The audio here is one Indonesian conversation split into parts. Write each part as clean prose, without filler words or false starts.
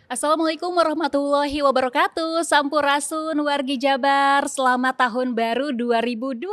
Assalamualaikum warahmatullahi wabarakatuh. Sampurasun wargi Jabar, selamat tahun baru 2025.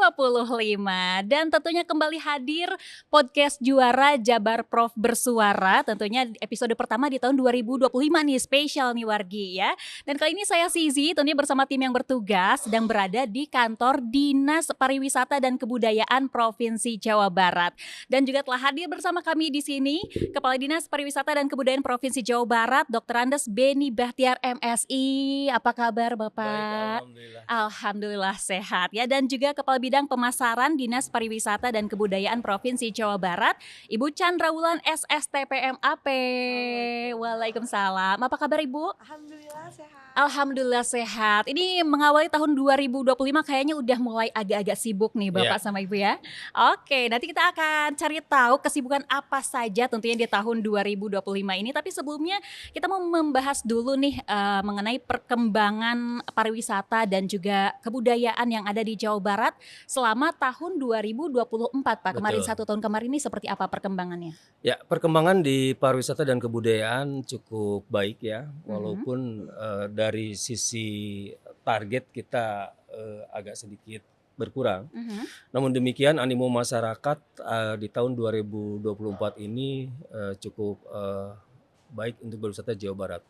Dan tentunya kembali hadir podcast juara Jabar Prof Bersuara. Tentunya episode pertama di tahun 2025 nih, spesial nih wargi ya. Dan kali ini saya Sizi, tentunya bersama tim yang bertugas sedang berada di kantor Dinas Pariwisata dan Kebudayaan Provinsi Jawa Barat. Dan juga telah hadir bersama kami di sini Kepala Dinas Pariwisata dan Kebudayaan Provinsi Jawa Barat, Dr. Andes Beni Bahtiar MSI. Apa kabar Baik, Bapak? alhamdulillah. Alhamdulillah sehat ya. Dan juga Kepala Bidang Pemasaran Dinas Pariwisata dan Kebudayaan Provinsi Jawa Barat, Ibu Chandra Wulan SSTPMAP. Assalamualaikum. Waalaikumsalam. Apa kabar Ibu? Alhamdulillah sehat. Alhamdulillah sehat. Ini mengawali tahun 2025 kayaknya udah mulai agak-agak sibuk nih Iya. Bapak sama Ibu ya. Oke, nanti kita akan cari tahu kesibukan apa saja tentunya di tahun 2025 ini. Tapi sebelumnya kita mau membahas dulu nih mengenai perkembangan pariwisata dan juga kebudayaan yang ada di Jawa Barat selama tahun 2024 Pak. Kemarin Betul. 1 tahun kemarin ini seperti apa perkembangannya? Ya, perkembangan di pariwisata dan kebudayaan cukup baik ya, Mhm. walaupun dari sisi target kita agak sedikit berkurang. Mhm. Namun demikian animo masyarakat di tahun 2024 ini cukup baik untuk berwisata Jawa Barat.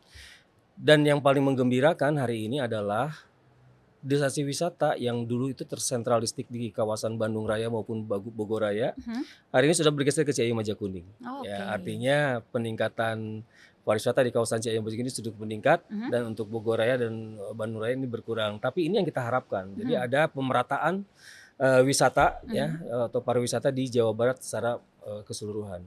Dan yang paling menggembirakan hari ini adalah destinasi wisata yang dulu itu tersentralistik di kawasan Bandung Raya maupun Bogor Raya, Mhm. hari ini sudah bergeser ke Ciayu Majakuning. Ya, Oke. artinya peningkatan pariwisata di kawasan Ciayu Majakuning sudah meningkat Mhm. dan untuk Bogor Raya dan Bandung Raya ini berkurang. Tapi ini yang kita harapkan. Jadi Mhm. ada pemerataan wisata ya Mhm. atau pariwisata di Jawa Barat secara keseluruhan.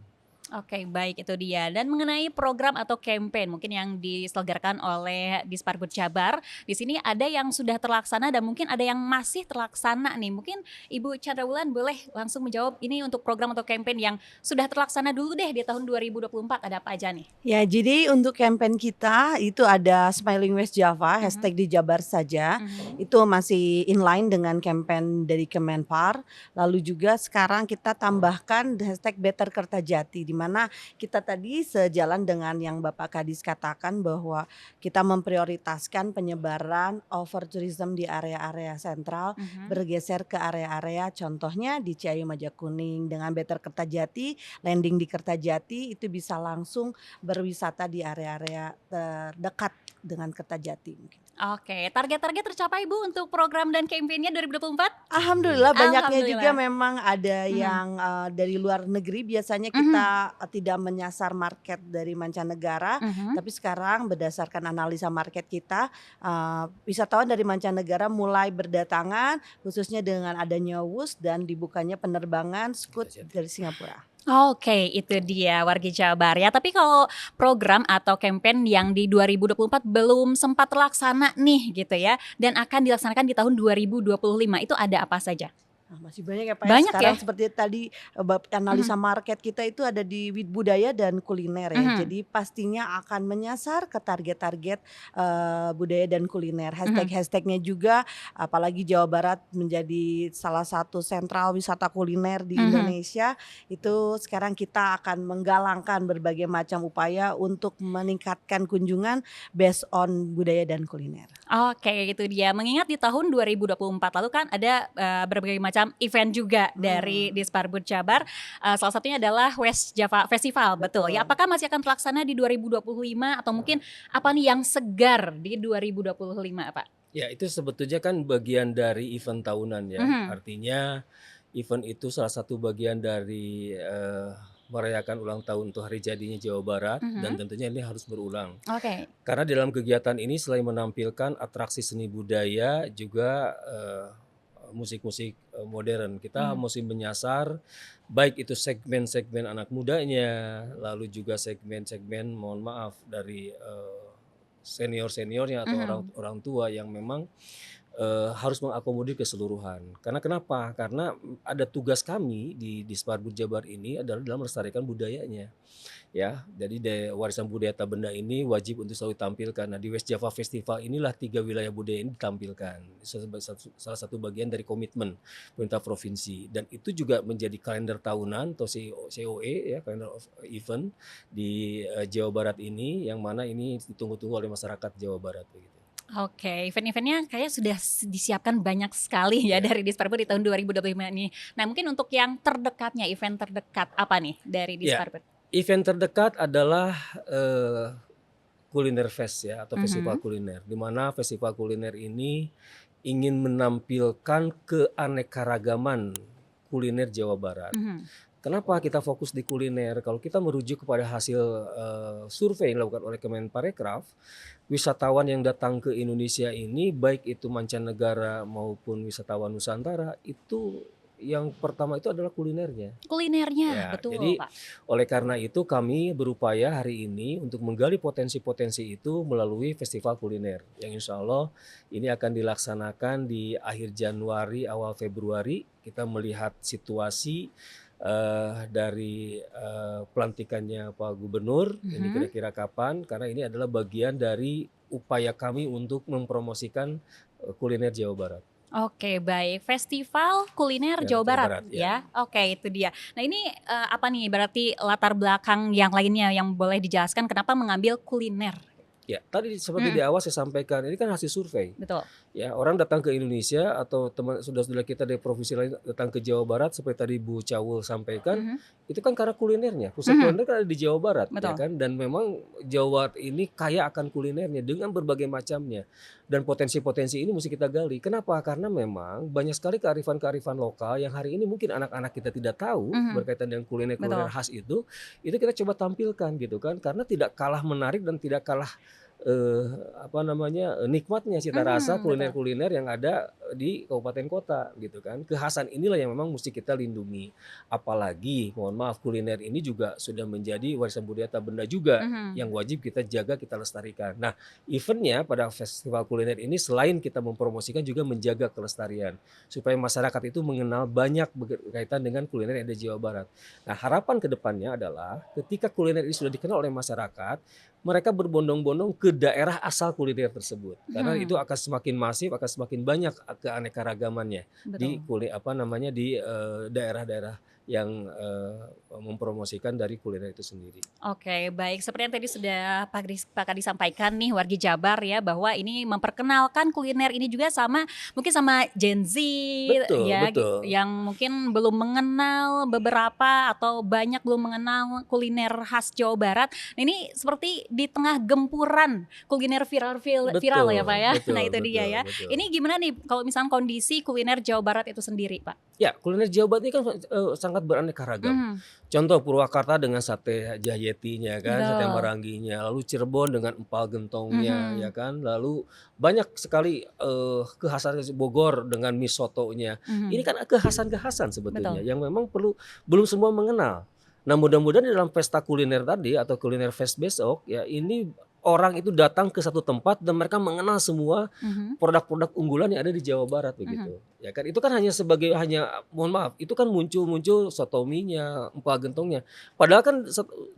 Oke, baik itu dia. Dan mengenai program atau campaign mungkin yang diselenggarakan oleh Disparbud Jabar, di sini ada yang sudah terlaksana dan mungkin ada yang masih terlaksana nih. Mungkin Ibu Chandra Wulan boleh langsung menjawab ini untuk program atau campaign yang sudah terlaksana dulu deh di tahun 2024 ada apa aja nih? Ya, jadi untuk campaign kita itu ada Smiling West Java, Mhm. hashtag di Jabar saja. Mhm. Itu masih inline dengan campaign dari Kemenpar. Lalu juga sekarang kita tambahkan hashtag Better Kertajati, di mana kita tadi sejalan dengan yang Bapak Kadis katakan bahwa kita memprioritaskan penyebaran overtourism di area-area sentral, Mhm. bergeser ke area-area contohnya di Ciayu Majakuning dengan Better Kertajati, landing di Kertajati itu bisa langsung berwisata di area-area terdekat dengan Kertajati mungkin. Oke, target-target tercapai Bu untuk program dan campaign-nya 2024? Alhamdulillah Alhamdulillah. banyaknya juga Alhamdulillah. memang ada Mhm. yang, dari luar negeri biasanya Mhm. kita, tidak menyasar market dari mancanegara, Mhm. tapi sekarang berdasarkan analisa market kita, wisatawan dari mancanegara mulai berdatangan khususnya dengan adanya WUS dan dibukanya penerbangan Scoot Kertajati. dari Singapura. Oke, itu dia wargi Jabar ya. Tapi kalau program atau campaign yang di 2024 belum sempat terlaksana nih gitu ya, dan akan dilaksanakan di tahun 2025 itu ada apa saja? Nah, masih banyak ya, Pak, ya. Banyak ya? Sekarang seperti tadi, analisa Mhm. market kita itu ada di budaya dan kuliner ya. Mhm. Jadi pastinya akan menyasar ke target-target, budaya dan kuliner. Mhm. Hashtag-hashtag-nya juga apalagi Jawa Barat menjadi salah satu sentral wisata kuliner di Mhm. Indonesia, itu sekarang kita akan menggalangkan berbagai macam upaya untuk meningkatkan kunjungan based on budaya dan kuliner. Oke, itu dia. Mengingat di tahun 2024 lalu kan ada, berbagai macam event juga dari Mhm, Disparbud Jabar, salah satunya adalah West Java Festival, betul ya. betul. Apakah masih akan terlaksana di 2025 atau mungkin apa nih yang segar di 2025, Pak? Ya, itu sebetulnya kan bagian dari event tahunan ya. Mhm. Artinya event itu salah satu bagian dari merayakan ulang tahun untuk hari jadinya Jawa Barat dan Mhm. tentunya ini harus berulang. Oke. Karena di dalam kegiatan ini selain menampilkan atraksi seni budaya juga musik-musik modern. Kita Mhm. mesti menyasar baik itu segmen-segmen anak mudanya, lalu juga segmen-segmen mohon maaf dari senior-seniornya atau orang Mhm. orang tua yang memang harus mengakomodir keseluruhan. Karena kenapa? Karena ada tugas kami di Disparbud Jabar ini adalah dalam melestarikan budayanya. ya. Jadi warisan budaya tak benda ini wajib untuk selalu ditampilkan. Nah, di West Java Festival inilah 3 wilayah budaya ini ditampilkan. Salah satu bagian dari komitmen pemerintah provinsi, dan itu juga menjadi kalender tahunan atau COE ya, kalender of event di Jawa Barat ini, yang mana ini ditunggu-tunggu oleh masyarakat Jawa Barat begitu. Oke, event-eventnya kayaknya sudah disiapkan banyak sekali ya dari Disparpur di tahun 2025 ini. Nah, mungkin untuk yang terdekatnya, event terdekat apa nih dari Ya, Disparpur? event terdekat adalah Kuliner Fest ya, atau festival Mhm. kuliner, di mana festival kuliner ini ingin menampilkan keanekaragaman kuliner Jawa Barat. Mhm. Kenapa kita fokus di kuliner? Kalau kita merujuk kepada hasil survei yang dilakukan oleh Kemenparekraf, wisatawan yang datang ke Indonesia ini, baik itu mancanegara maupun wisatawan Nusantara, itu yang pertama itu adalah kulinernya. Kulinernya, Ya, betul jadi Pak. oleh karena itu kami berupaya hari ini untuk menggali potensi-potensi itu melalui festival kuliner yang insya Allah ini akan dilaksanakan di akhir Januari awal Februari. Kita melihat situasi dari pelantikannya Pak Gubernur ini Mhm. kira-kira kapan, karena ini adalah bagian dari upaya kami untuk mempromosikan kuliner Jawa Barat. Oke, baik. Festival Kuliner Ya, Jawa Jawa Barat Barat ya. ya. Oke, itu dia. Nah, ini apa nih berarti latar belakang yang lainnya yang boleh dijelaskan kenapa mengambil kuliner? Ya, tadi seperti Mhm, di awal saya sampaikan, ini kan hasil survei. betul. Ya, orang datang ke Indonesia atau teman saudara-saudara kita dari provinsi lain datang ke Jawa Barat seperti tadi Bu Cawul sampaikan, Mhm, itu kan karena kulinernya. Pusat mhm, kuliner kan ada di Jawa Barat ya betul. kan, dan memang Jawa Barat ini kaya akan kulinernya dengan berbagai macamnya. Dan potensi-potensi ini mesti kita gali. Kenapa? Karena memang banyak sekali kearifan-kearifan lokal yang hari ini mungkin anak-anak kita tidak tahu Mhm, berkaitan dengan kuliner-kuliner betul. khas itu kita coba tampilkan gitu kan. Karena tidak kalah menarik dan tidak kalah nikmatnya cita rasa Mhm, betul. kuliner-kuliner yang ada di kabupaten kota gitu kan. Kekhasan inilah yang memang mesti kita lindungi. Apalagi mohon maaf kuliner ini juga sudah menjadi warisan budaya tak benda juga Mhm, yang wajib kita jaga, kita lestarikan. Nah, eventnya pada festival kuliner ini selain kita mempromosikan juga menjaga kelestarian supaya masyarakat itu mengenal banyak berkaitan dengan kuliner yang ada di Jawa Barat. Nah, harapan ke depannya adalah ketika kuliner ini sudah dikenal oleh masyarakat, mereka berbondong-bondong ke daerah asal kuliner tersebut. Karena itu mhm, akan semakin masif, akan semakin banyak keanekaragamannya di betul. daerah-daerah yang mempromosikan dari kuliner itu sendiri. Oke, baik. Seperti yang tadi sudah Pak Kadi sampaikan nih wargi Jabar ya bahwa ini memperkenalkan kuliner ini juga mungkin sama Gen Z Betul, ya betul. yang mungkin belum mengenal beberapa atau banyak belum mengenal kuliner khas Jawa Barat. Nah, ini seperti di tengah gempuran kuliner viral ya Pak Betul, ya. Nah, betul, itu dia betul, ya. betul. Ini gimana nih kalau misalnya kondisi kuliner Jawa Barat itu sendiri, Pak? Ya, kuliner Jawa Barat ini kan sangat beraneka ragam. Mhm, Contoh Purwakarta dengan sate Jayetinya kan, sate betul. Marangginya, lalu Cirebon dengan empal gentongnya ya Mhm, kan, lalu banyak sekali kekhasan Bogor dengan mie sotonya. Ini mhm, kan kekhasan-kekhasan sebetulnya betul. yang memang belum semua mengenal. Nah, mudah-mudahan di dalam pesta kuliner tadi atau kuliner fest besok ya ini orang itu datang ke satu tempat dan mereka mengenal semua Mhm, produk-produk unggulan yang ada di Jawa Barat mhm, begitu. Ya kan itu kan hanya mohon maaf, itu kan muncul soto minya, empal gentongnya. Padahal kan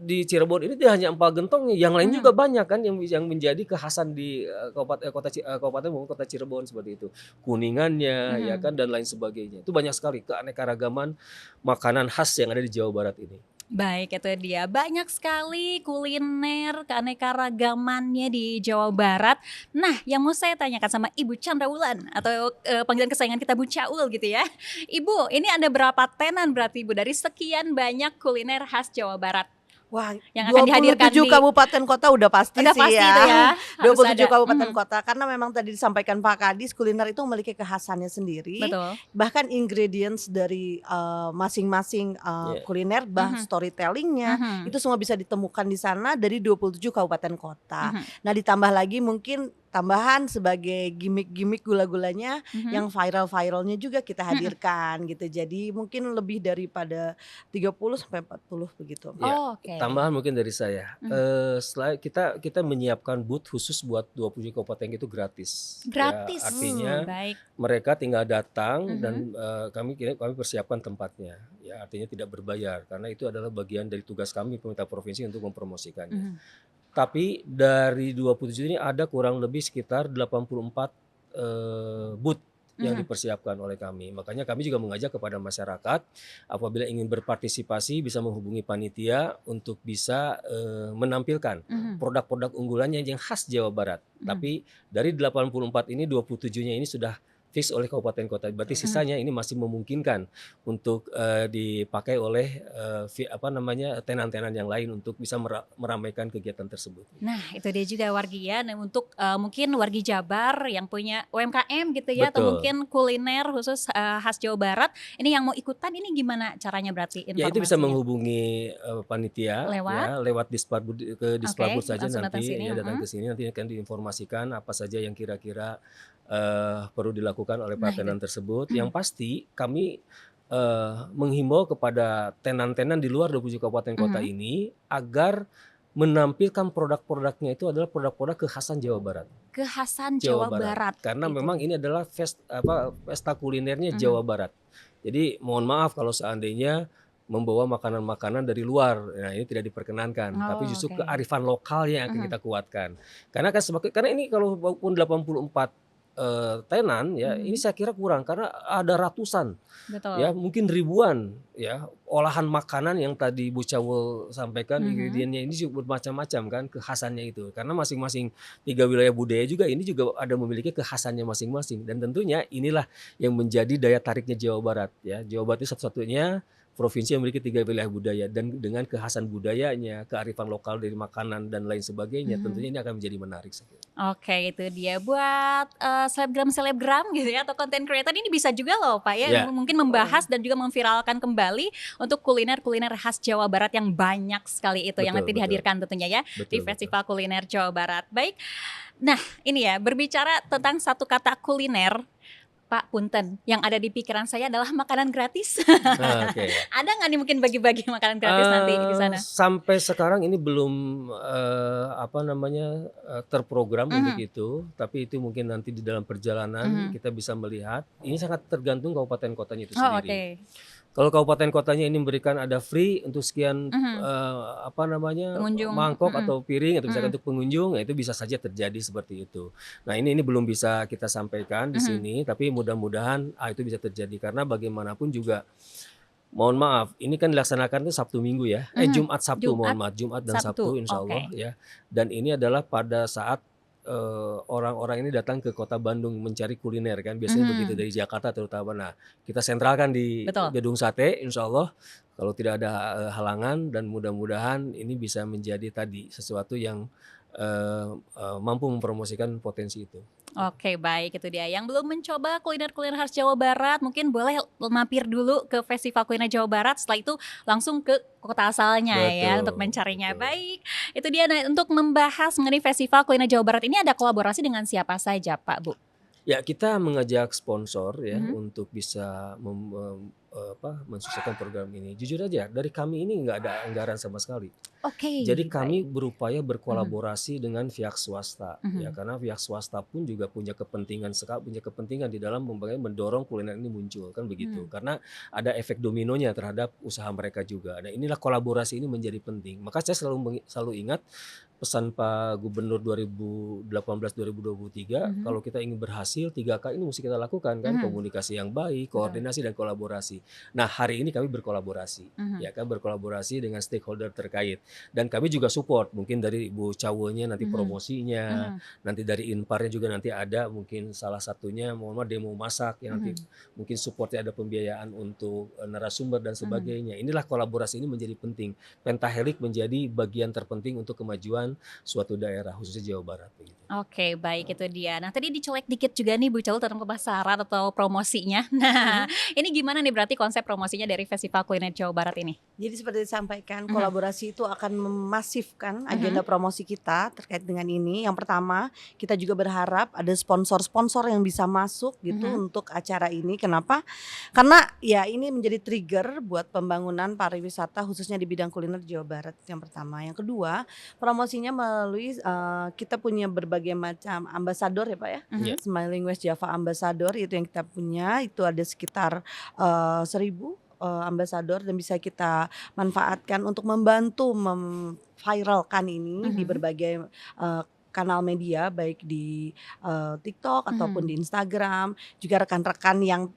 di Cirebon ini tidak hanya empal gentongnya, yang lain juga mhm. banyak kan yang menjadi kekhasan di kabupaten maupun kota Cirebon seperti itu. Kuningannya ya Mhm. kan dan lain sebagainya. Itu banyak sekali keanekaragaman makanan khas yang ada di Jawa Barat ini. Baik, itu dia. Banyak sekali kuliner keanekaragamannya di Jawa Barat. Nah, yang mau saya tanyakan sama Ibu Chandrawulan atau, panggilan kesayangan kita Bu Caul gitu ya. Ibu, ini ada berapa tenan berarti Ibu dari sekian banyak kuliner khas Jawa Barat Wah, yang akan dihadirkan 27 di kabupaten kota udah pasti udah sih pasti itu ya. ya, dua harus puluh tujuh ada. kabupaten Mhm, kota karena memang tadi disampaikan Pak Kadis kuliner itu memiliki kekhasannya sendiri. betul. Bahkan ingredients dari masing-masing Ya. kuliner Mhm, storytellingnya mhm, itu semua bisa ditemukan di sana dari 27 kabupaten kota. mhm, Nah, ditambah lagi mungkin tambahan sebagai gimmick-gimmick gula-gulanya Mhm. yang viral-viralnya juga kita hadirkan gitu. Jadi mungkin lebih daripada 30 sampai 40 begitu. Ya, Oh, oke. tambahan mungkin dari saya, Mhm. selain kita menyiapkan booth khusus buat 27 kabupaten itu gratis, ya. Gratis? Artinya Baik. mereka tinggal datang Mhm. dan, kami persiapkan tempatnya, ya artinya tidak berbayar karena itu adalah bagian dari tugas kami pemerintah provinsi untuk mempromosikannya. Mhm. Tapi dari 27 ini ada kurang lebih sekitar 84, booth yang Mhm. dipersiapkan oleh kami. Makanya kami juga mengajak kepada masyarakat apabila ingin berpartisipasi bisa menghubungi panitia untuk bisa, menampilkan Mhm. produk-produk unggulannya yang khas Jawa Barat. Mhm. Tapi dari 84 ini 27-nya ini sudah fix oleh kabupaten kota. Berarti Mhm. sisanya ini masih memungkinkan untuk, dipakai oleh, tenan-tenan yang lain untuk bisa meramaikan kegiatan tersebut. Nah, itu dia juga wargi ya. Nah, untuk mungkin wargi Jabar yang punya UMKM gitu ya, atau Betul. mungkin kuliner khusus khas Jawa Barat, ini yang mau ikutan ini gimana caranya berarti Ya itu bisa informasinya? menghubungi, panitia Lewat? ya lewat ke Oke, Disparbud saja langsung datang nanti sini. ya datang Mhm. ke sini nanti akan diinformasikan apa saja yang kira-kira, perlu dilakukan oleh Nah, para itu. tenan tersebut. Yang pasti kami, menghimbau kepada tenan-tenan di luar 27 kabupaten kota Mhm. ini agar menampilkan produk-produknya itu adalah produk-produk kekhasan Jawa Barat. Kekhasan Jawa Jawa Barat. Barat, Karena itu memang dia. ini adalah pesta kulinernya Mhm. Jawa Barat. Jadi mohon maaf kalau seandainya membawa makanan-makanan dari luar. Nah, ini tidak diperkenankan, tapi Oh, justru oke. kearifan lokal yang akan Mhm. kita kuatkan. Karena ini kalau walaupun 84, tenan ya, ini Mhm. saya kira kurang karena ada ratusan ya Betul. mungkin ribuan ya olahan makanan yang tadi Bu Cawul sampaikan Mhm. ingredientnya ini juga bermacam-macam kan kekhasannya itu. Karena masing-masing 3 wilayah budaya juga ini juga ada memiliki kekhasannya masing-masing dan tentunya inilah yang menjadi daya tariknya Jawa Barat ya. Jawa Barat itu satu-satunya provinsi yang memiliki 3 wilayah budaya dan dengan kekhasan budayanya, kearifan lokal dari makanan dan lain sebagainya Mhm. tentunya ini akan menjadi menarik saya kira. Oke, itu dia buat selebgram-selebgram gitu ya atau content creator ini bisa juga loh Pak ya Ya, mungkin membahas dan juga memviralkan kembali untuk kuliner-kuliner khas Jawa Barat yang banyak sekali itu yang betul nanti betul. dihadirkan tentunya ya di Betul betul. Festival Kuliner Jawa Barat. Baik. Nah, ini ya berbicara tentang satu kata kuliner, Pak punten, yang ada di pikiran saya adalah makanan gratis. Oke. Ada nggak nih mungkin bagi-bagi makanan gratis nanti di sana? Sampai sekarang ini belum, terprogram untuk Mhm. itu, tapi itu mungkin nanti di dalam perjalanan Mhm. kita bisa melihat. Ini sangat tergantung kabupaten kotanya itu Oh, sendiri. oke. Kalau kabupaten kotanya ini memberikan ada free untuk sekian, Mhm. Pengunjung. mangkok Mhm. atau piring atau misalkan Mhm. untuk pengunjung, ya itu bisa saja terjadi seperti itu. Nah ini belum bisa kita sampaikan di Mhm. sini, tapi mudah-mudahan, itu bisa terjadi karena bagaimanapun juga mohon maaf, ini kan dilaksanakan itu Sabtu Minggu ya, Mhm. Jumat Sabtu mohon Jumat, maaf, Jumat dan Sabtu, Sabtu insya Allah oke. ya. Dan ini adalah pada saat, orang-orang ini datang ke kota Bandung mencari kuliner kan, biasanya begitu Mhm. dari Jakarta terutama. Nah, kita sentralkan di Betul. Gedung Sate insya Allah kalau tidak ada, halangan dan mudah-mudahan ini bisa menjadi tadi, sesuatu yang, eee eee, mampu mempromosikan potensi itu. Oke, baik itu dia. Yang belum mencoba kuliner-kuliner khas Jawa Barat, mungkin boleh mampir dulu ke Festival Kuliner Jawa Barat, setelah itu langsung ke kota asalnya ya untuk Betul mencarinya. betul. Baik, itu dia. Nah, untuk membahas mengenai Festival Kuliner Jawa Barat ini ada kolaborasi dengan siapa saja, Pak, Bu? Ya, kita mengajak sponsor ya Mhm. untuk bisa mensukseskan program ini. Jujur aja dari kami ini nggak ada anggaran sama sekali. Oke, Jadi baik. kami berupaya Mhm. berkolaborasi dengan pihak swasta ya Mhm. karena pihak swasta pun juga punya kepentingan di dalam mendorong kuliner ini muncul kan begitu. Mhm. Karena ada efek dominonya terhadap usaha mereka juga. Nah, inilah kolaborasi ini menjadi penting. Maka saya selalu ingat pesan Pak Gubernur 2018-2023 Mhm. kalau kita ingin berhasil 3K ini mesti kita lakukan kan Mhm. komunikasi yang baik, Betul. koordinasi dan kolaborasi. Nah, hari ini kami berkolaborasi Mhm. ya kan berkolaborasi dengan stakeholder terkait. Dan kami juga support mungkin dari Ibu Cawulnya nanti Mhm. promosinya, Mhm. nanti dari Inparnya juga nanti ada mungkin salah satunya mohon maaf demo masak yang nanti Mhm. mungkin supportnya ada pembiayaan untuk narasumber dan Mhm. sebagainya. Inilah kolaborasi ini menjadi penting. Pentahelix menjadi bagian terpenting untuk kemajuan pembangunan suatu daerah khususnya Jawa Barat begitu. Oke, baik itu dia. Nah, tadi dicolek dikit juga nih Bu Caul tentang pemasaran atau promosinya. Nah, ini gimana nih berarti konsep promosinya dari Festival Kuliner Jawa Barat ini? Jadi seperti disampaikan, Mhm, kolaborasi itu akan memasifkan agenda mhm, promosi kita terkait dengan ini. Yang pertama, kita juga berharap ada sponsor-sponsor yang bisa masuk gitu mhm, untuk acara ini. Kenapa? Karena ya ini menjadi trigger buat pembangunan pariwisata khususnya di bidang kuliner Jawa Barat. Yang pertama, yang kedua, promosinya melalui kita punya berbagai macam ambasador ya Pak ya. mhm. Ya. Smiling West Java Ambassador itu yang kita punya, itu ada sekitar 1.000 ambasador dan bisa kita manfaatkan untuk membantu memviralkan ini di Mhm, berbagai kanal media baik di TikTok ataupun mhm, di Instagram. Juga rekan-rekan yang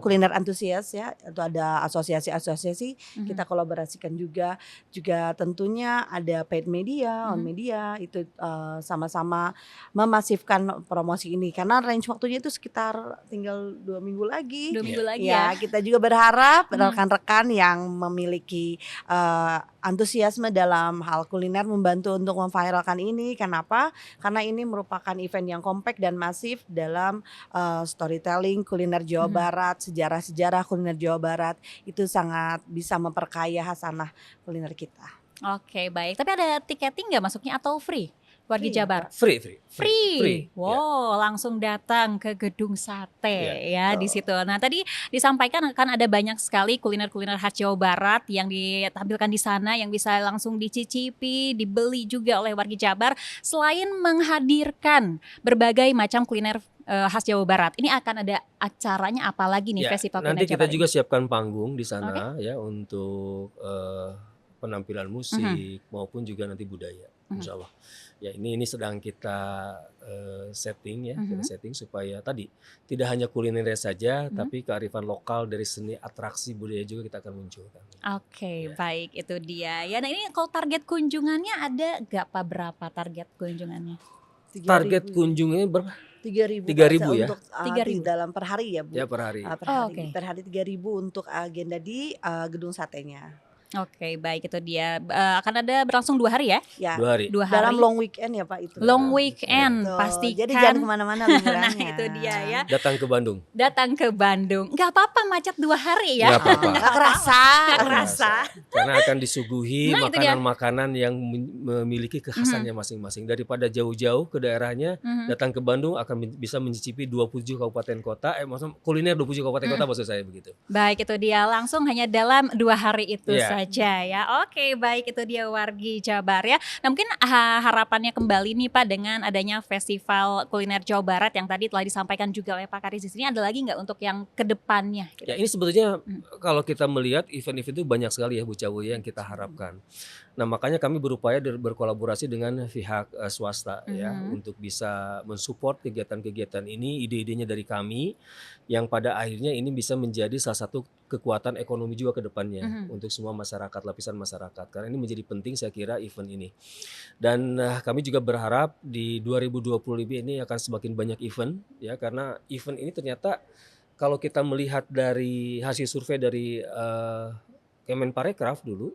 kuliner antusias ya, itu ada asosiasi-asosiasi mhm, kita kolaborasikan juga. Juga tentunya ada paid media, on mhm. media itu sama-sama memasifkan promosi ini karena range waktunya itu sekitar tinggal 2 minggu lagi. 2 minggu Ya. lagi ya? Ya, kita juga berharap Mhm. rekan-rekan yang memiliki antusiasme dalam hal kuliner membantu untuk memviralkan ini. Kenapa? Karena ini merupakan event yang kompak dan masif dalam storytelling kuliner Jawa Mhm. Barat, sejarah-sejarah kuliner Jawa Barat itu sangat bisa memperkaya hasanah kuliner kita. Oke, baik. Tapi ada tiketing nggak masuknya atau free? Wargi Free ya Jabar? Pak? Free. Ya. Wow, langsung datang ke Gedung Ya. Sate ya di Betul. situ. Nah, tadi disampaikan akan ada banyak sekali kuliner-kuliner khas Jawa Barat yang ditampilkan di sana yang bisa langsung dicicipi, dibeli juga oleh wargi Jabar. Selain menghadirkan berbagai macam kuliner khas Jawa Barat, ini akan ada acaranya apa lagi nih Ya, Festival nanti Kuliner kita Jabar ini? juga siapkan panggung di Oke. sana ya untuk penampilan Mhm, musik maupun juga nanti budaya, mhm, insya Allah. Ya ini sedang kita setting ya, kita mhm, setting supaya tadi tidak hanya kulinernya saja, mhm. tapi kearifan lokal dari seni atraksi budaya juga kita akan munculkan. Oke, Ya. baik itu dia. Ya, nah ini kalau target kunjungannya ada nggak Pak, berapa target kunjungannya? Target 3.000 ya. kunjungannya berapa? 3.000 Tiga Kak, ribu ya? untuk Tiga ribu. dalam per hari ya Bu, Ya per hari. per Oh, hari. oke. Per hari 3.000 untuk agenda di gedung satenya. Oke, baik itu dia. Akan ada berlangsung 2 hari ya? Ya, 2 hari. 2 dalam hari, long weekend ya Pak itu long Pak. weekend Betul, jadi jangan pastikan. kemana-mana Nah liburannya. itu dia ya, Datang ke Bandung. datang ke Bandung. Nggak apa-apa macet 2 hari ya? Nggak apa-apa. Nggak kerasa. Nggak Nggak kerasa. Karena akan disuguhi Nah itu dia. makanan-makanan yang memiliki kekhasannya masing-masing. Daripada jauh-jauh ke daerahnya, Mhm, datang ke Bandung akan bisa mencicipi 27 kabupaten kota, maksudnya kuliner 27 kabupaten kota mhm. maksud saya begitu. Baik itu dia, langsung hanya dalam 2 hari itu Iya. saja ya. Oke, baik itu dia wargi Jabar ya. Nah mungkin harapannya kembali nih Pak dengan adanya Festival Kuliner Jawa Barat yang tadi telah disampaikan juga oleh Pak Karis di sini, ada lagi nggak untuk yang kedepannya gitu? Ya ini sebetulnya Mhm, kalau kita melihat event-event itu banyak sekali ya Bu Cawu yang kita harapkan. Nah makanya kami berupaya berkolaborasi dengan pihak swasta ya mhm, untuk bisa mensupport kegiatan-kegiatan ini, ide-idenya dari kami yang pada akhirnya ini bisa menjadi salah satu kekuatan ekonomi juga ke depannya mhm. untuk semua masyarakat, lapisan masyarakat. Karena ini menjadi penting saya kira event ini. Dan kami juga berharap di 2025 ini akan semakin banyak event ya karena event ini ternyata kalau kita melihat dari hasil survei dari Kemenparekraf dulu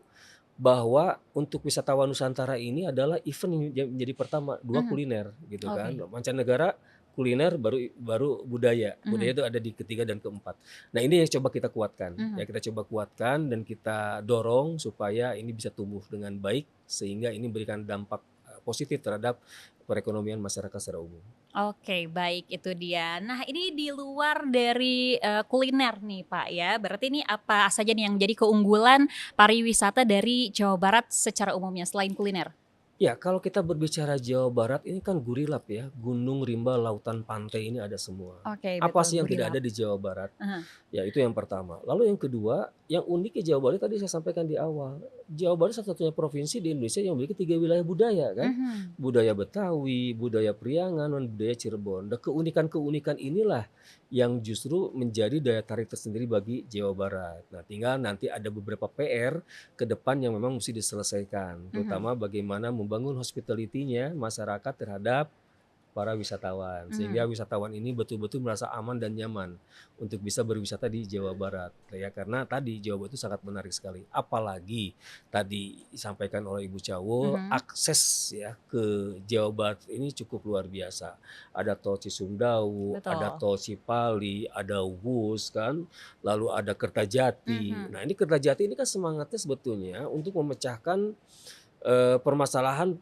bahwa untuk wisatawan Nusantara ini adalah event yang menjadi pertama, 2 Mhm, kuliner gitu kan. oke. Mancanegara kuliner baru baru budaya. Mhm, Budaya itu ada di ketiga dan keempat. Nah, ini yang coba kita kuatkan. mhm. Ya kita coba kuatkan dan kita dorong supaya ini bisa tumbuh dengan baik sehingga ini memberikan dampak positif terhadap perekonomian masyarakat secara umum. Oke, baik itu dia. Nah, ini di luar dari kuliner nih Pak ya. Berarti ini apa saja nih yang jadi keunggulan pariwisata dari Jawa Barat secara umumnya selain kuliner? Ya, kalau kita berbicara Jawa Barat ini kan gurilap ya, gunung, rimba, lautan, pantai ini ada semua. Oke, Apa betul, sih yang tidak Gurilap. ada di Jawa Barat? Aha. Ya itu yang pertama. Lalu yang kedua, yang unik di Jawa Barat tadi saya sampaikan di awal. Jawa Barat satu-satunya provinsi di Indonesia yang memiliki 3 wilayah budaya kan. Mhm, Budaya Betawi, budaya Priangan, dan budaya Cirebon. Dan keunikan-keunikan inilah yang justru menjadi daya tarik tersendiri bagi Jawa Barat. Nah tinggal nanti ada beberapa PR ke depan yang memang mesti diselesaikan. mhm. Terutama bagaimana membangun hospitality-nya masyarakat terhadap para wisatawan. Sehingga wisatawan ini betul-betul merasa aman dan nyaman untuk bisa berwisata di Jawa Barat. Ya, karena tadi Jawa Barat itu sangat menarik sekali. Apalagi tadi disampaikan oleh Ibu Cawo, akses ya ke Jawa Barat ini cukup luar biasa. Ada tol Cisumdawu, ada Betul. tol Cipali, ada Wus kan, lalu ada Kertajati. Nah, ini Kertajati ini kan semangatnya sebetulnya untuk memecahkan permasalahan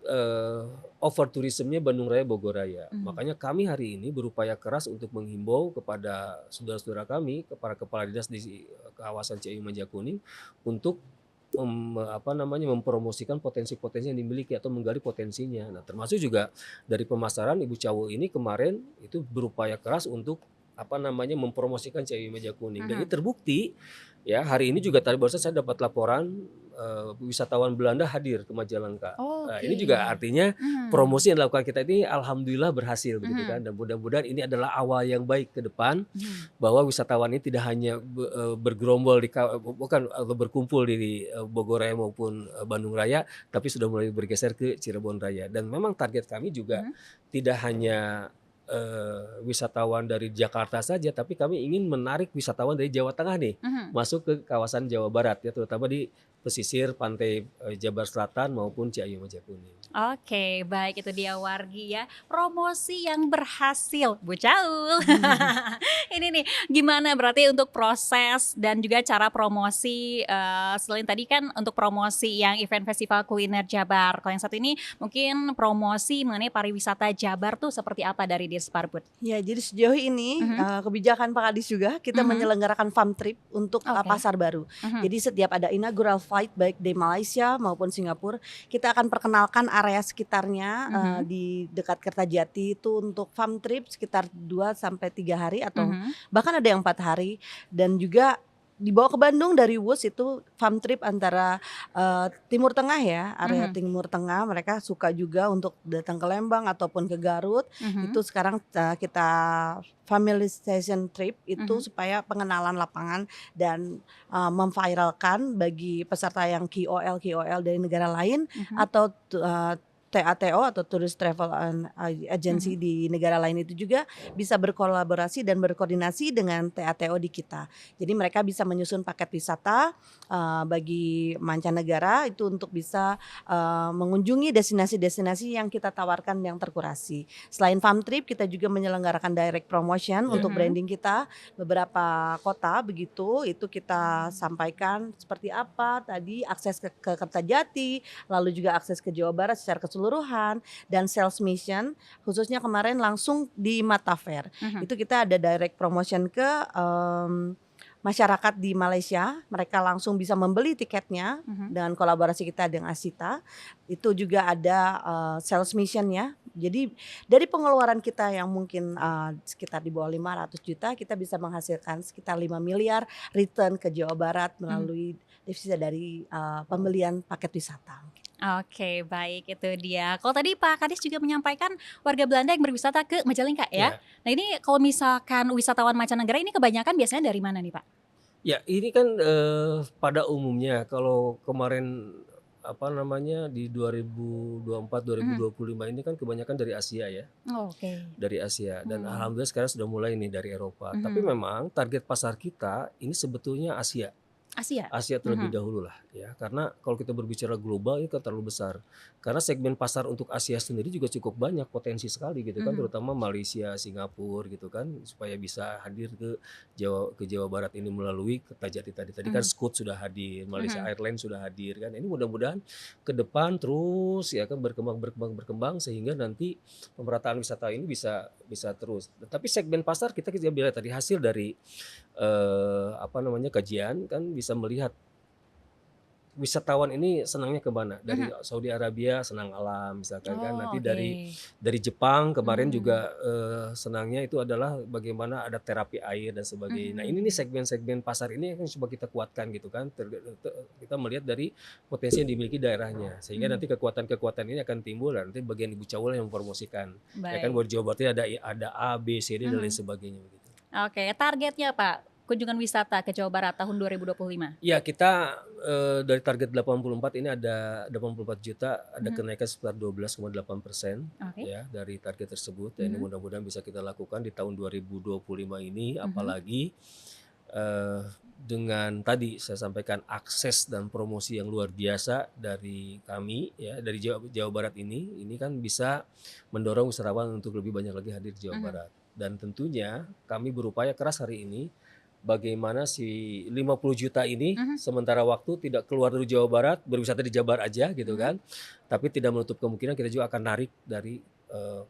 over tourismnya Bandung Raya Bogor Raya. Makanya kami hari ini berupaya keras untuk menghimbau kepada saudara-saudara kami, para kepala dinas di kawasan Ciawi Manjakuning untuk mempromosikan potensi-potensi yang dimiliki atau menggali potensinya. Nah, termasuk juga dari pemasaran Ibu Cawo ini kemarin itu berupaya keras untuk mempromosikan Ciawi Manjakuning. Dan ini terbukti ya, hari ini juga tadi barusan saya dapat laporan wisatawan Belanda hadir ke Majalengka. Nah, ini juga artinya promosi yang dilakukan kita ini alhamdulillah berhasil begitu kan, dan mudah-mudahan ini adalah awal yang baik ke depan bahwa wisatawan ini tidak hanya bergerombol atau berkumpul di Bogor Raya maupun Bandung Raya, tapi sudah mulai bergeser ke Cirebon Raya. Dan memang target kami juga tidak hanya wisatawan dari Jakarta saja, tapi kami ingin menarik wisatawan dari Jawa Tengah nih masuk ke kawasan Jawa Barat ya, terutama di pesisir pantai Jabar Selatan maupun Ciawi Manjakuning. Oke, baik, itu dia Wargi ya, promosi yang berhasil, Bu Caul. Ini nih, gimana berarti untuk proses dan juga cara promosi, selain tadi kan untuk promosi yang event festival kuliner Jabar. Kalau yang satu ini mungkin promosi mengenai pariwisata Jabar tuh seperti apa dari Dirsparbud? Ya, jadi sejauh ini kebijakan Pak Kadis juga kita menyelenggarakan farm trip untuk pasar baru. Jadi setiap ada inaugural flight baik di Malaysia maupun Singapura, kita akan perkenalkan area sekitarnya di dekat Kertajati itu untuk farm trip sekitar 2 sampai 3 hari atau bahkan ada yang 4 hari, dan juga dibawa ke Bandung dari Wus itu farm trip antara Timur Tengah ya, area Timur Tengah. Mereka suka juga untuk datang ke Lembang ataupun ke Garut. Itu sekarang kita familiarization trip itu supaya pengenalan lapangan dan memviralkan bagi peserta yang KOL dari negara lain atau TATO atau Tourist Travel Agency di negara lain itu juga bisa berkolaborasi dan berkoordinasi dengan TATO di kita. Jadi mereka bisa menyusun paket wisata bagi mancanegara itu untuk bisa mengunjungi destinasi-destinasi yang kita tawarkan yang terkurasi. Selain farm trip, kita juga menyelenggarakan direct promotion untuk branding kita, beberapa kota begitu, itu kita sampaikan seperti apa tadi, akses ke Kertajati, lalu juga akses ke Jawa Barat secara keseluruhan, dan sales mission khususnya kemarin langsung di Mata Fair. Itu kita ada direct promotion ke masyarakat di Malaysia, mereka langsung bisa membeli tiketnya dengan kolaborasi kita dengan Asita. Itu juga ada sales mission ya. Jadi dari pengeluaran kita yang mungkin sekitar di bawah 500 juta, kita bisa menghasilkan sekitar 5 miliar return ke Jawa Barat melalui divisa dari pembelian paket wisata. Oke, baik, itu dia. Kalau tadi Pak Kadis juga menyampaikan warga Belanda yang berwisata ke Majalengka ya. Nah, ini kalau misalkan wisatawan mancanegara ini kebanyakan biasanya dari mana nih Pak? Ya, ini kan pada umumnya kalau kemarin di 2024-2025 ini kan kebanyakan dari Asia ya. Oke. Dari Asia, dan alhamdulillah sekarang sudah mulai nih dari Eropa. Tapi memang target pasar kita ini sebetulnya Asia terlebih dahulu lah ya, karena kalau kita berbicara global ini kan terlalu besar, karena segmen pasar untuk Asia sendiri juga cukup banyak, potensi sekali gitu kan, terutama Malaysia, Singapura gitu kan, supaya bisa hadir ke Jawa Barat ini melalui Kertajati tadi kan Scoot sudah hadir, Malaysia Airlines sudah hadir kan. Ini mudah-mudahan ke depan terus ya kan berkembang sehingga nanti pemerataan wisata ini bisa terus. Tapi segmen pasar kita bilang tadi hasil dari kajian kan bisa melihat wisatawan ini senangnya ke mana. Dari Saudi Arabia senang alam misalkan kan, nanti dari Jepang kemarin juga senangnya itu adalah bagaimana ada terapi air dan sebagainya. Nah, ini nih segmen-segmen pasar ini yang coba kita kuatkan gitu kan. Kita melihat dari potensi yang dimiliki daerahnya, sehingga nanti kekuatan-kekuatan ini akan timbul dan nanti bagian Ibu Caul yang mempromosikan. Ya kan, buat Jawa Barat ada A, B, C, D dan lain sebagainya begitu. Oke, targetnya Pak, kunjungan wisata ke Jawa Barat tahun 2025? Ya, kita dari target 84 ini ada 84 juta, ada kenaikan sekitar 12,8% Oke. ya dari target tersebut. Ya, ini mudah-mudahan bisa kita lakukan di tahun 2025 ini, apalagi dengan tadi saya sampaikan akses dan promosi yang luar biasa dari kami ya, dari Jawa Barat ini kan bisa mendorong wisatawan untuk lebih banyak lagi hadir di Jawa Barat. Dan tentunya kami berupaya keras hari ini bagaimana si 50 juta ini sementara waktu tidak keluar dari Jawa Barat, berwisata di Jabar aja gitu kan. Tapi tidak menutup kemungkinan kita juga akan narik dari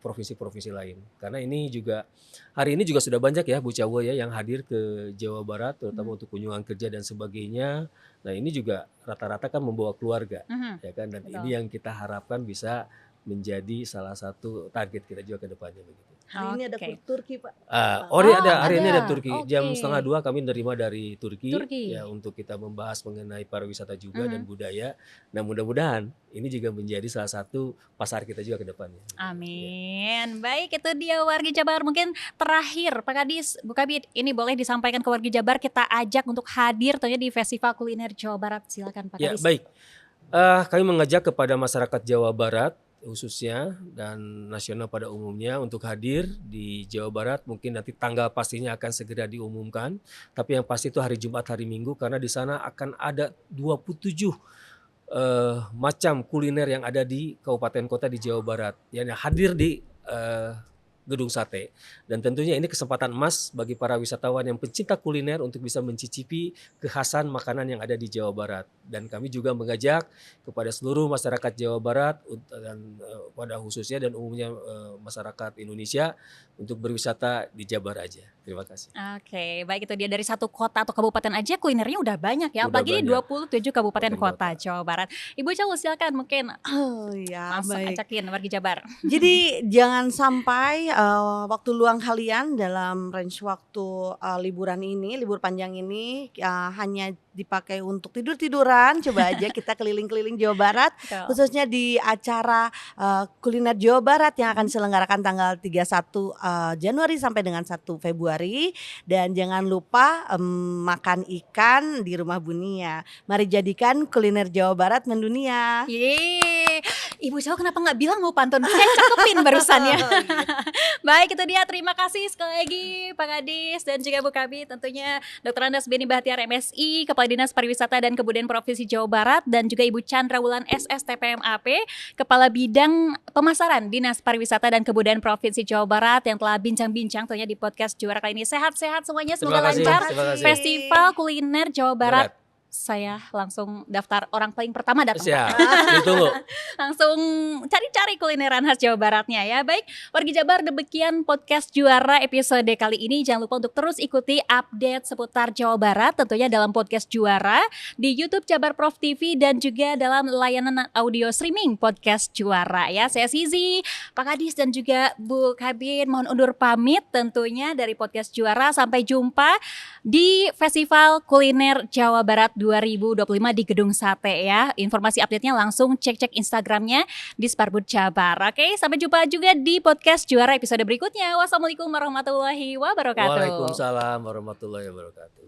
provinsi-provinsi lain. Karena ini juga hari ini juga sudah banyak ya Bu Cawo ya yang hadir ke Jawa Barat terutama untuk kunjungan kerja dan sebagainya. Nah, ini juga rata-rata kan membawa keluarga ya kan, dan Betul. ini yang kita harapkan bisa menjadi salah satu target kita juga ke depannya begitu. Hari ini ada Oke. Turki Pak. Hari ini ada ada. Turki. Jam Oke. 1:30 kami menerima dari Turki Turki. ya untuk kita membahas mengenai pariwisata juga dan budaya. Nah, mudah-mudahan ini juga menjadi salah satu pasar kita juga ke depannya. Ya. Amin. Baik, itu dia wargi Jabar. Mungkin terakhir Pak Kadis, Bu Kabid, ini boleh disampaikan ke wargi Jabar, kita ajak untuk hadir tentunya di Festival Kuliner Jawa Barat. Silakan Pak Ya, Kadis. baik. Kami mengajak kepada masyarakat Jawa Barat khususnya dan nasional pada umumnya untuk hadir di Jawa Barat. Mungkin nanti tanggal pastinya akan segera diumumkan. Tapi yang pasti itu hari Jumat, hari Minggu, karena di sana akan ada 27 macam kuliner yang ada di kabupaten kota di Jawa Barat yang hadir di Gedung Sate. Dan tentunya ini kesempatan emas bagi para wisatawan yang pencinta kuliner untuk bisa mencicipi kekhasan makanan yang ada di Jawa Barat. Dan kami juga mengajak kepada seluruh masyarakat Jawa Barat dan pada khususnya dan umumnya masyarakat Indonesia untuk berwisata di Jabar aja. Terima kasih. Oke, baik, itu dia dari satu kota atau kabupaten aja kulinernya udah banyak ya. Udah Apalagi di banyak. 27 kabupaten kota Kota. Jawa Barat. Ibu Cawo silakan mungkin Oh ya, langsung baik. ajakin wargi Jabar. Jadi jangan sampai waktu luang kalian dalam range waktu liburan ini, libur panjang ini hanya dipakai untuk tidur-tiduran. Coba aja kita keliling-keliling Jawa Barat, Betul. khususnya di acara kuliner Jawa Barat yang akan diselenggarakan tanggal 31 Januari sampai dengan 1 Februari. Dan jangan lupa makan ikan di rumah Bunia. Mari jadikan kuliner Jawa Barat mendunia. Yeay, Ibu Cawo kenapa nggak bilang mau pantun? Saya cakepin barusannya. Baik, itu dia. Terima kasih sekali lagi Pak Kadis dan juga Bu Kabid. Tentunya Dr. Andas Beni Bahtiar MSI, Kepala Dinas Pariwisata dan Kebudayaan Provinsi Jawa Barat, dan juga Ibu Chandra Wulan SSTPMAP, Kepala Bidang Pemasaran Dinas Pariwisata dan Kebudayaan Provinsi Jawa Barat yang telah bincang-bincang tentunya di podcast Juara kali ini. Sehat-sehat semuanya, semoga Terima kasih, lancar. terima kasih. Festival Kuliner Jawa Barat. Barat. Saya langsung daftar orang paling pertama datang. Siap, ditunggu. Langsung cari-cari kulineran khas Jawa Baratnya ya. Baik, wargi Jabar, demikian podcast Juara episode kali ini. Jangan lupa untuk terus ikuti update seputar Jawa Barat tentunya dalam podcast Juara di YouTube Jabar Prof TV dan juga dalam layanan audio streaming podcast Juara ya. Saya Sizi, Pak Kadis dan juga Bu Kabid mohon undur pamit tentunya dari podcast Juara. Sampai jumpa di Festival Kuliner Jawa Barat 2025 di Gedung Sate ya. Informasi update-nya langsung cek-cek Instagramnya di Sparbud Jabar. Oke, sampai jumpa juga di podcast Juara episode berikutnya. Wassalamualaikum warahmatullahi wabarakatuh. Waalaikumsalam warahmatullahi wabarakatuh.